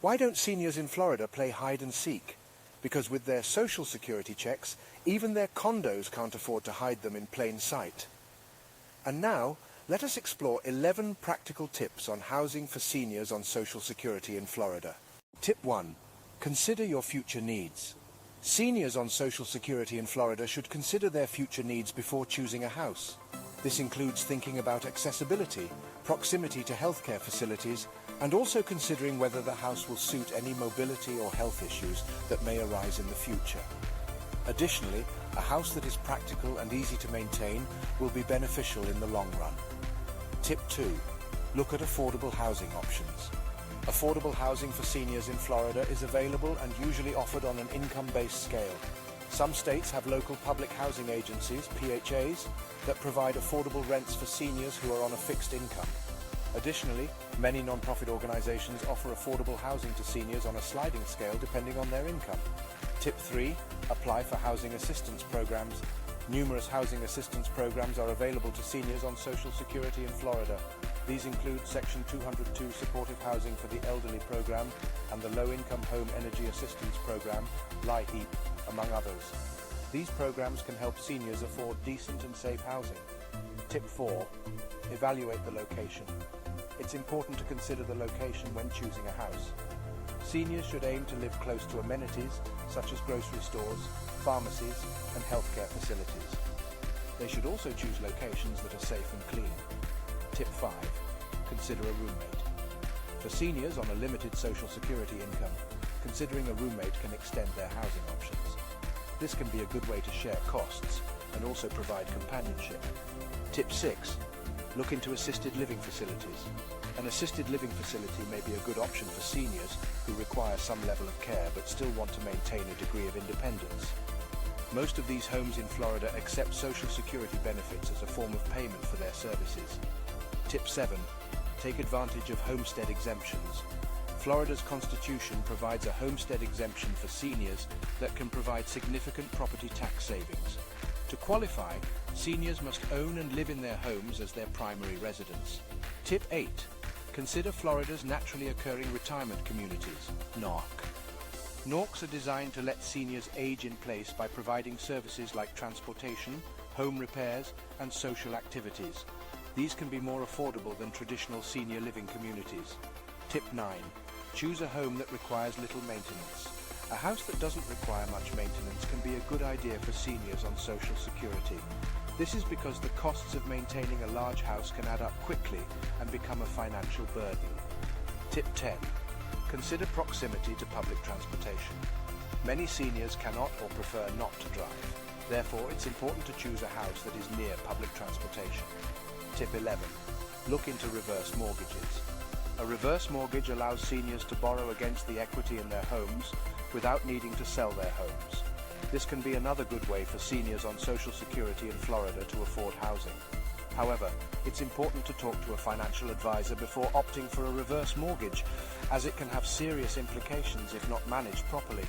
Why don't seniors in Florida play hide and seek? Because with their social security checks, even their condos can't afford to hide them in plain sight. And now, let us explore 11 practical tips on housing for seniors on Social Security in Florida. Tip 1. Consider your future needs. Seniors on Social Security in Florida should consider their future needs before choosing a house. This includes thinking about accessibility, proximity to healthcare facilities, and also considering whether the house will suit any mobility or health issues that may arise in the future. Additionally, a house that is practical and easy to maintain will be beneficial in the long run. Tip 2. Look at affordable housing options. Affordable housing for seniors in Florida is available and usually offered on an income-based scale. Some states have local public housing agencies, PHAs, that provide affordable rents for seniors who are on a fixed income. Additionally, many non-profit organizations offer affordable housing to seniors on a sliding scale depending on their income. Tip 3. Apply for housing assistance programs. Numerous housing assistance programs are available to seniors on Social Security in Florida. These include Section 202 Supportive Housing for the Elderly program and the Low-Income Home Energy Assistance program, LIHEAP, among others. These programs can help seniors afford decent and safe housing. Tip 4. Evaluate the location. It's important to consider the location when choosing a house. Seniors should aim to live close to amenities such as grocery stores, pharmacies, and healthcare facilities. They should also choose locations that are safe and clean. Tip 5. Consider a roommate. For seniors on a limited Social Security income, considering a roommate can extend their housing options. This can be a good way to share costs and also provide companionship. Tip 6. Look into assisted living facilities. An assisted living facility may be a good option for seniors who require some level of care but still want to maintain a degree of independence. Most of these homes in Florida accept Social Security benefits as a form of payment for their services. Tip 7. Take advantage of homestead exemptions. Florida's Constitution provides a homestead exemption for seniors that can provide significant property tax savings. To qualify, seniors must own and live in their homes as their primary residence. Tip 8. Consider Florida's naturally occurring retirement communities, NORC. NORCs are designed to let seniors age in place by providing services like transportation, home repairs, and social activities. These can be more affordable than traditional senior living communities. Tip 9. Choose a home that requires little maintenance. A house that doesn't require much maintenance can be a good idea for seniors on Social Security. This is because the costs of maintaining a large house can add up quickly and become a financial burden. Tip 10. Consider proximity to public transportation. Many seniors cannot or prefer not to drive. Therefore, it's important to choose a house that is near public transportation. Tip 11. Look into reverse mortgages. A reverse mortgage allows seniors to borrow against the equity in their homes without needing to sell their homes. This can be another good way for seniors on Social Security in Florida to afford housing. However, it's important to talk to a financial advisor before opting for a reverse mortgage, as it can have serious implications if not managed properly.